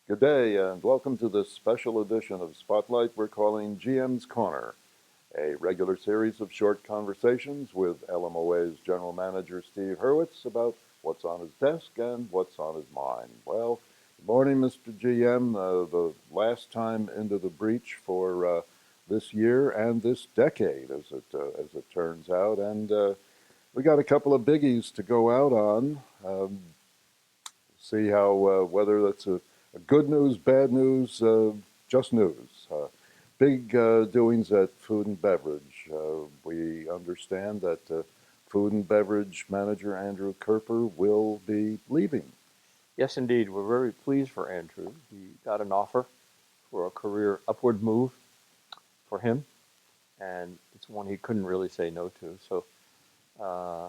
Good day, and welcome to this special edition of Spotlight we're calling GM's Corner, a regular series of short conversations with LMOA's General Manager Steve Hurwitz about what's on his desk and what's on his mind. Well, good morning, Mr. GM. The last time into the breach for this year and this decade, as it turns out, and we got a couple of biggies to go out on. See how whether that's a good news, bad news, just news. Big doings at food and beverage. We understand that food and beverage manager Andrew Kerper will be leaving. Yes, indeed. We're very pleased for Andrew. He got an offer for a career upward move for him, and it's one he couldn't really say no to. So uh,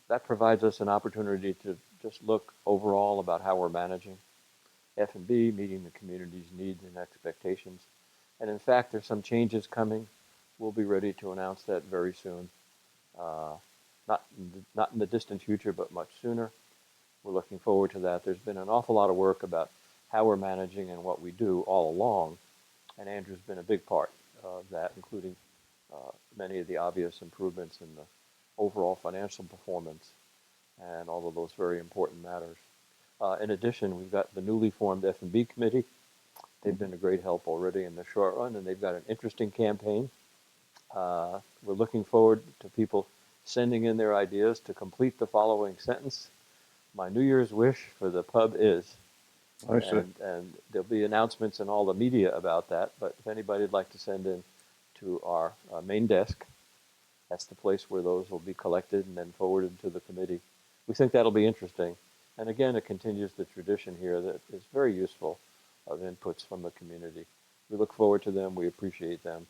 that provides us an opportunity to just look overall about how we're managing F&B, meeting the community's needs and expectations. And in fact, there's some changes coming. We'll be ready to announce that very soon. Uh, not in the distant future, but much sooner. We're looking forward to that. There's been an awful lot of work about how we're managing and what we do all along, and Andrew's been a big part of that, including many of the obvious improvements in the overall financial performance and all of those very important matters. In addition, we've got the newly formed F&B committee. They've been a great help already in the short run, and they've got an interesting campaign. We're looking forward to people sending in their ideas to complete the following sentence. My New Year's wish for the pub is, I see. and there'll be announcements in all the media about that. But if anybody would like to send in to our main desk, that's the place where those will be collected and then forwarded to the committee. We think that'll be interesting. And again, it continues the tradition here that is very useful of inputs from the community. We look forward to them, we appreciate them,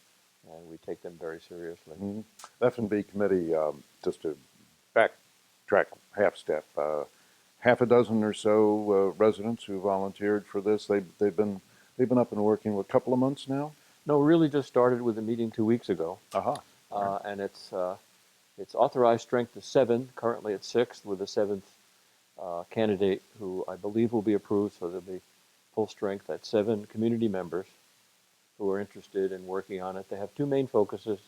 and we take them very seriously. Mm-hmm. F&B committee, just to backtrack half step, half a dozen or so residents who volunteered for this. They've been up and working a couple of months now. No, really just started with a meeting 2 weeks ago. Aha. And it's authorized strength of 7, currently at 6, with a 7th candidate who I believe will be approved, so there'll be full strength at 7 community members who are interested in working on it. They have 2 main focuses.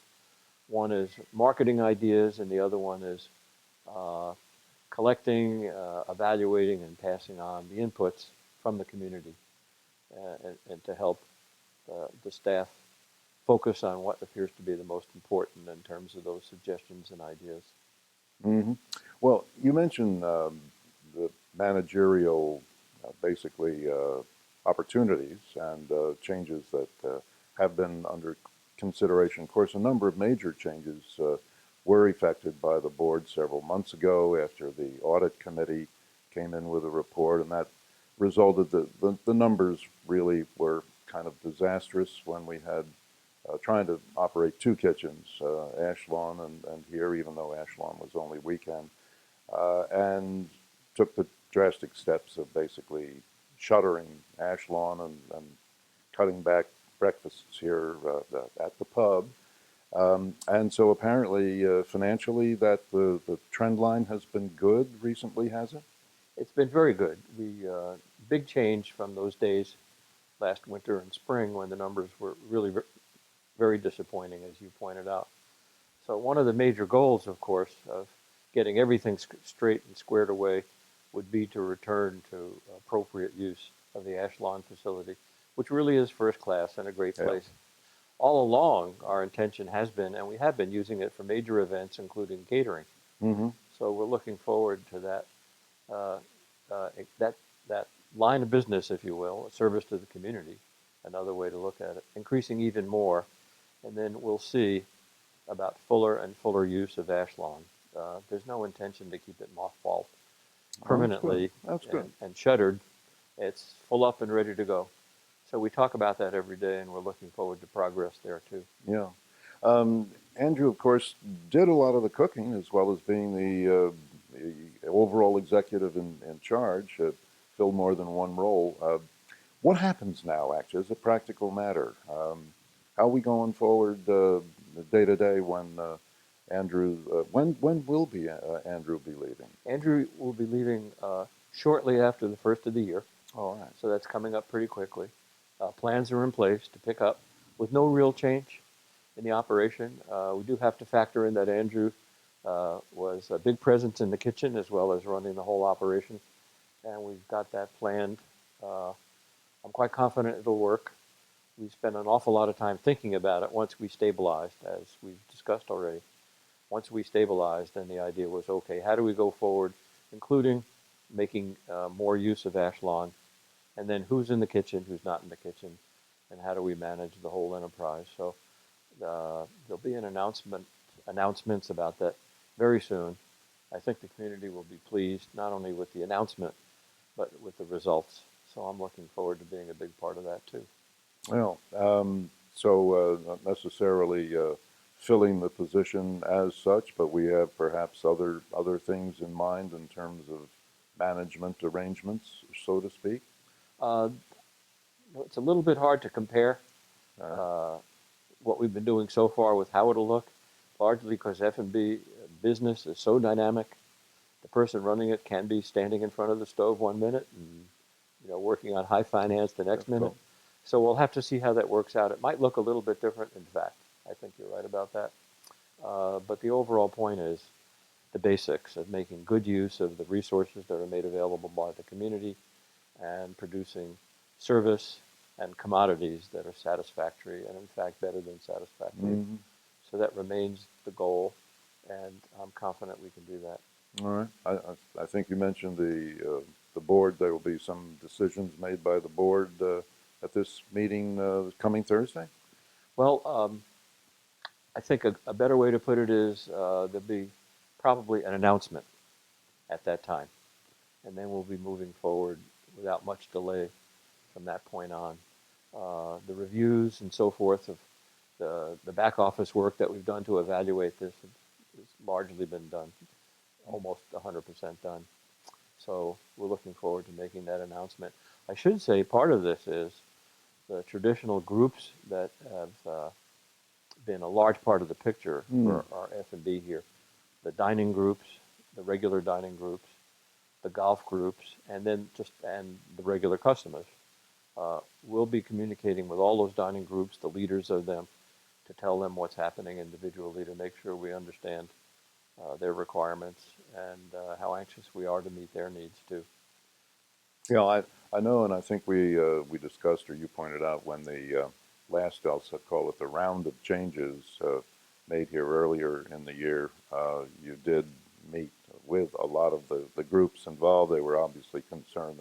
One is marketing ideas, and the other one is uh, collecting, evaluating, and passing on the inputs from the community and to help the staff focus on what appears to be the most important in terms of those suggestions and ideas. Mm-hmm. Well, you mentioned the managerial, basically, opportunities and changes that have been under consideration. Of course, a number of major changes were effected by the board several months ago after the audit committee came in with a report, and that resulted the numbers really were kind of disastrous when we had trying to operate 2 kitchens, Ashlawn and here, even though Ashlawn was only weekend, and took the drastic steps of basically shuttering Ashlawn and cutting back breakfasts here at the pub. And so apparently, financially, that the trend line has been good recently, has it? It's been very good. Big change from those days last winter and spring when the numbers were really very disappointing, as you pointed out. So one of the major goals, of course, of getting everything straight and squared away would be to return to appropriate use of the Ashlawn facility, which really is first class and a great Yeah. place. All along, our intention has been, and we have been using it for major events, including catering. Mm-hmm. So we're looking forward to uh, uh, that that line of business, if you will, a service to the community, another way to look at it, increasing even more, and then we'll see about fuller and fuller use of Ashlawn. There's no intention to keep it mothballed Oh, that's good. permanently That's good. and shuttered. It's full up and ready to go. So we talk about that every day, and we're looking forward to progress there too. Yeah. Andrew, of course, did a lot of the cooking as well as being the overall executive in charge, filled more than one role. What happens now, actually, as a practical matter? How are we going forward day to day when Andrew, when will be Andrew be leaving? Andrew will be leaving shortly after the first of the year. All right. So that's coming up pretty quickly. Plans are in place to pick up with no real change in the operation. We do have to factor in that Andrew was a big presence in the kitchen as well as running the whole operation, and we've got that planned. Uh, I'm quite confident it'll work. We spent an awful lot of time thinking about it once we stabilized, as we've discussed already. Once we stabilized, then the idea was, okay, how do we go forward, including making more use of ash lawn, and then who's in the kitchen, who's not in the kitchen, and how do we manage the whole enterprise. So there'll be an announcements about that very soon. I think the community will be pleased not only with the announcement, but with the results. So I'm looking forward to being a big part of that too. Well, so not necessarily filling the position as such, but we have perhaps other things in mind in terms of management arrangements, so to speak. Uh, it's a little bit hard to compare Uh, uh, what we've been doing so far with how it'll look, largely because F&B business is so dynamic. The person running it can be standing in front of the stove 1 minute and working on high finance the next minute. so, So we'll have to see how that works out. It might look a little bit different. In fact, I think you're right about that. But the overall point is the basics of making good use of the resources that are made available by the community and producing service and commodities that are satisfactory and, in fact, better than satisfactory. mhm. So that remains the goal, and I'm confident we can do that. All right. I think you mentioned the board. There will be some decisions made by the board at this meeting coming Thursday. Well, I think a better way to put it is there'll be probably an announcement at that time, and then we'll be moving forward without much delay from that point on. The reviews and so forth of the back office work that we've done to evaluate this has largely been done, almost 100% done. So we're looking forward to making that announcement. I should say part of this is the traditional groups that have been a large part of the picture Mm. for our F&B here. The dining groups, the regular dining groups, the golf groups, and then and the regular customers. We'll be communicating with all those dining groups, the leaders of them, to tell them what's happening individually to make sure we understand their requirements and how anxious we are to meet their needs too. Yeah, I know, and I think we discussed, or you pointed out, when the last, I'll call it the round of changes made here earlier in the year, you did meet with a lot of the groups involved. They were obviously concerned.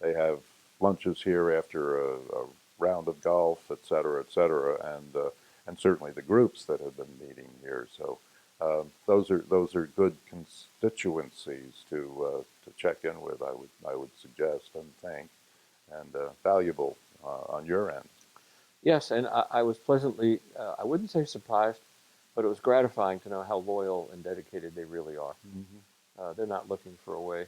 They have lunches here after a round of golf, et cetera, and certainly the groups that have been meeting here. So those are good constituencies to check in with. I would suggest and think, and valuable on your end. Yes, and I was pleasantly, I wouldn't say surprised, but it was gratifying to know how loyal and dedicated they really are. Mm-hmm. They're not looking for a way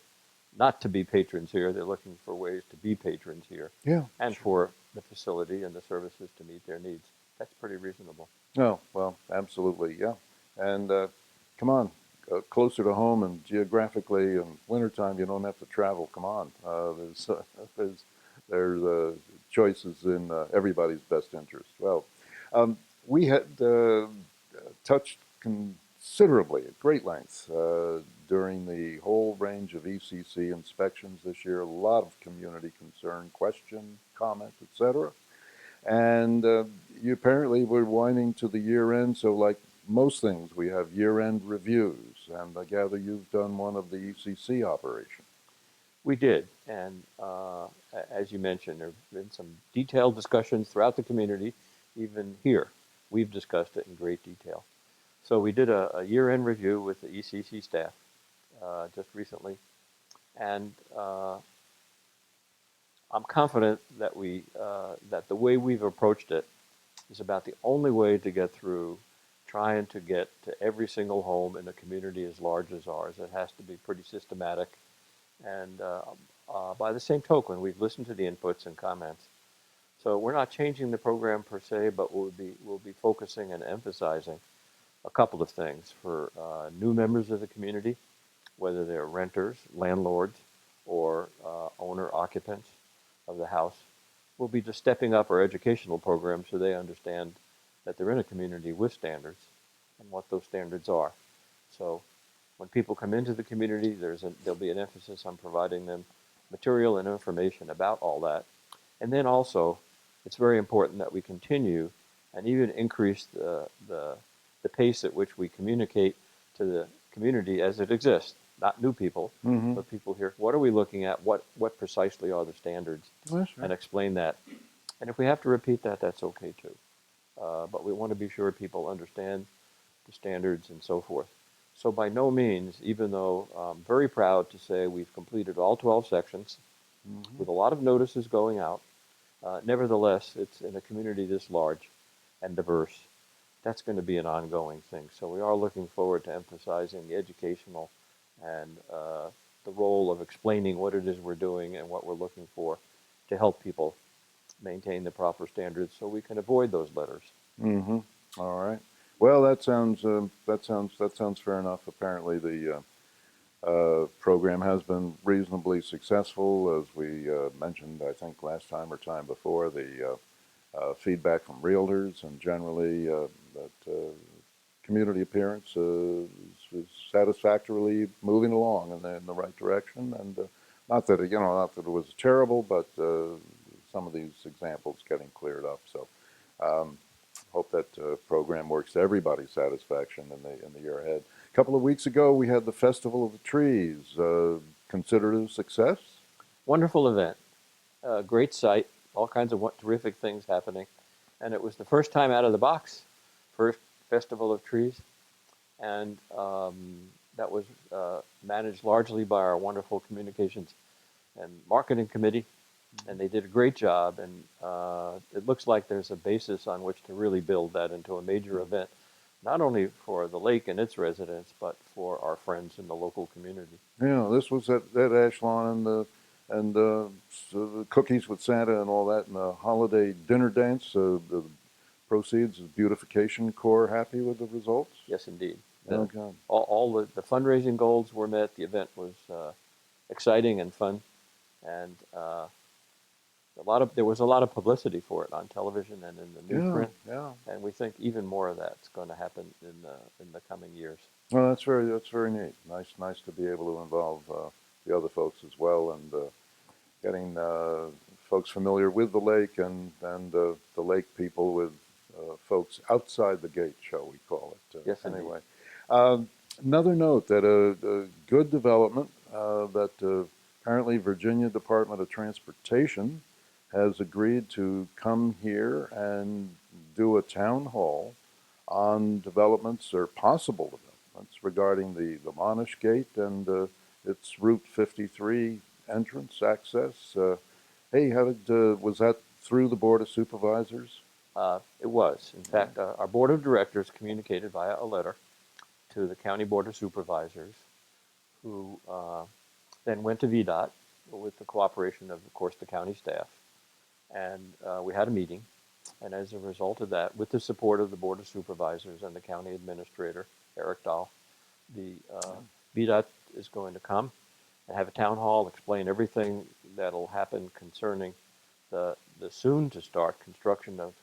not to be patrons here. They're looking for ways to be patrons here Yeah, and sure. for the facility and the services to meet their needs. That's pretty reasonable. No, well, absolutely, yeah. And come on, closer to home and geographically, in wintertime, you don't have to travel. Come on, there's there's choices in everybody's best interest. Well, um, we had touched considerably at great length during the whole range of ECC inspections this year. A lot of community concern, question, comment, etc. And you apparently were winding to the year end, so like most things, we have year end reviews, and I gather you've done one of the ECC operation. We did, and as you mentioned, there have been some detailed discussions throughout the community, even here. We've discussed it in great detail. So we did a year-end review with the ECC staff just recently, and I'm confident that that the way we've approached it is about the only way to get through trying to get to every single home in a community as large as ours. It has to be pretty systematic. And by the same token, we've listened to the inputs and comments. So we're not changing the program per se, but we'll be focusing and emphasizing a couple of things for new members of the community, whether they're renters, landlords, or owner occupants. of the House will be just stepping up our educational program so they understand that they're in a community with standards and what those standards are. So when people come into the community, there'll be an emphasis on providing them material and information about all that. And then also, it's very important that we continue and even increase the pace at which we communicate to the community as it exists, not new people, Mm-hmm. but people here. What are we looking at? What precisely are the standards? That's right. And explain that. And if we have to repeat that, that's okay too. But we want to be sure people understand the standards and so forth. So by no means, even though I'm very proud to say we've completed all 12 sections Mm-hmm. with a lot of notices going out, nevertheless, it's in a community this large and diverse. That's going to be an ongoing thing. So we are looking forward to emphasizing the educational and the role of explaining what it is we're doing and what we're looking for to help people maintain the proper standards so we can avoid those letters. Mm-hmm. All right. Well, that sounds fair enough. Apparently, the program has been reasonably successful, as we mentioned, I think, last time or time before. The feedback from realtors and generally that community appearance is satisfactorily moving along in the right direction. And not that it was terrible, but some of these examples getting cleared up. So um, hope that program works to everybody's satisfaction in the year ahead. A couple of weeks ago, we had the Festival of the Trees. Considered a success? Wonderful event, great site, all kinds of terrific things happening. And it was the first time out of the box, first Festival of Trees. And that was managed largely by our wonderful communications and marketing committee. And they did a great job. And it looks like there's a basis on which to really build that into a major event, not only for the lake and its residents, but for our friends in the local community. Yeah, this was at Ashlawn and the cookies with Santa and all that, and the holiday dinner dance. The proceeds of Beautification Corps happy with the results? Yes, indeed. Okay. All the fundraising goals were met. The event was exciting and fun, and there was a lot of publicity for it on television and in the Yeah, newsprint. yeah. And we think even more of that's going to happen in the coming years. Well, that's very neat. Nice to be able to involve the other folks as well, and getting folks familiar with the lake and the lake people with folks outside the gate, shall we call it? Yes, indeed. Anyway, um, another note that a good development that apparently Virginia Department of Transportation has agreed to come here and do a town hall on developments or possible developments regarding the Monash Gate and its Route 53 entrance access. Hey, was that through the Board of Supervisors? It was. In fact, our board of directors communicated via a letter to the county board of supervisors, who then went to VDOT with the cooperation of course, the county staff. And we had a meeting. And as a result of that, with the support of the board of supervisors and the county administrator, Eric Dahl, the VDOT is going to come and have a town hall, explain everything that'll happen concerning the soon to start construction of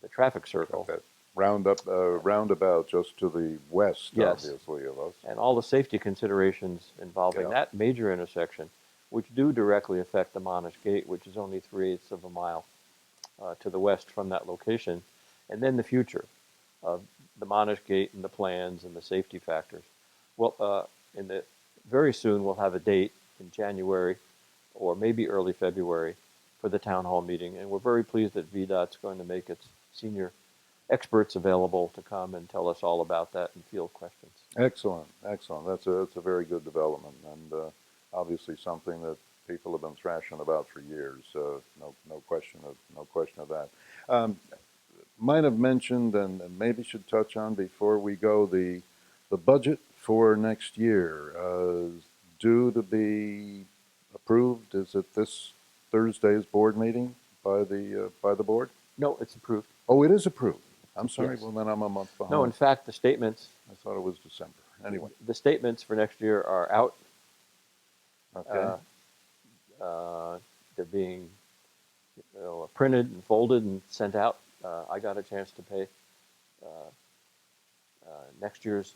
the traffic circle. That roundabout just to the west, Yes, obviously, of us. and all the safety considerations involving Yeah. that major intersection, which do directly affect the Monash Gate, which is only 3/8 of a mile to the west from that location, and then the future of the Monash Gate and the plans and the safety factors. Well, very soon we'll have a date in January or maybe early February for the town hall meeting, and we're very pleased that VDOT's going to make its senior experts available to come and tell us all about that and field questions. Excellent, excellent. That's a very good development, and obviously something that people have been thrashing about for years. No question of that. Um, might have mentioned and maybe should touch on before we go the budget for next year due to be approved. Is it this Thursday's board meeting by the board? No, it's approved. Oh, it is approved. I'm sorry. Yes. Well, then I'm a month No, in behind. fact, the statements I thought it was December. Anyway, the statements for next year are out. okay. Uh, they're being printed and folded and sent out. I got a chance to pay uh, next year's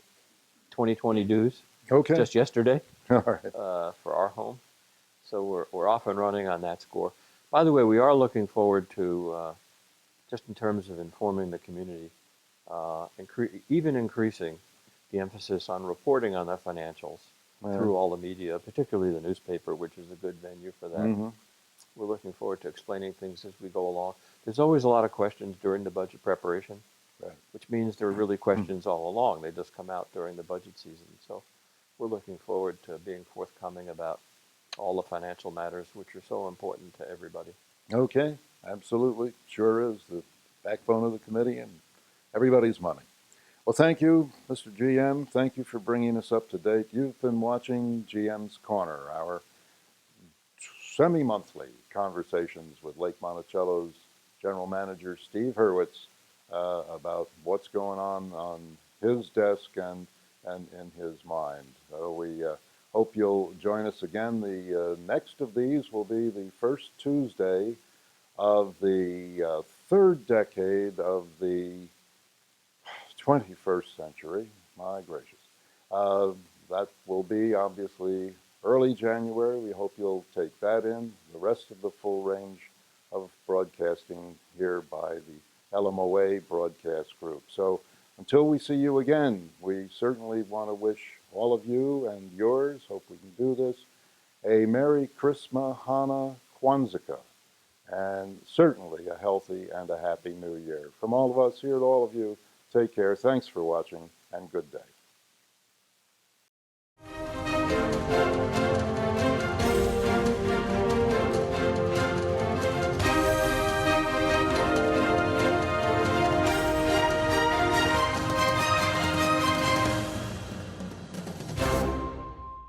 2020 dues Okay. just yesterday All right. for our home. So we're off and running on that score. By the way, we are looking forward to, just in terms of informing the community, even increasing the emphasis on reporting on the financials Yeah. through all the media, particularly the newspaper, which is a good venue for that. Mm-hmm. We're looking forward to explaining things as we go along. There's always a lot of questions during the budget preparation, Right. which means there are really questions all along. They just come out during the budget season. So we're looking forward to being forthcoming about all the financial matters, which are so important to everybody. Okay. Absolutely. Sure is the backbone of the committee and everybody's money. Well, thank you, Mr. GM. Thank you for bringing us up to date. You've been watching GM's Corner, our semi-monthly conversations with Lake Monticello's General Manager Steve Hurwitz about what's going on his desk and in his mind. So we hope you'll join us again. The next of these will be the first Tuesday of the third decade of the 21st century. My gracious. Uh, that will be obviously early January. We hope you'll take that in. The rest of the full range of broadcasting here by the LMOA broadcast group. So until we see you again, we certainly want to wish all of you and yours, hope we can do this, a Merry Christmas, Hana, Kwanzaa, and certainly a healthy and a happy new year. From all of us here to all of you, take care. Thanks for watching, and good day.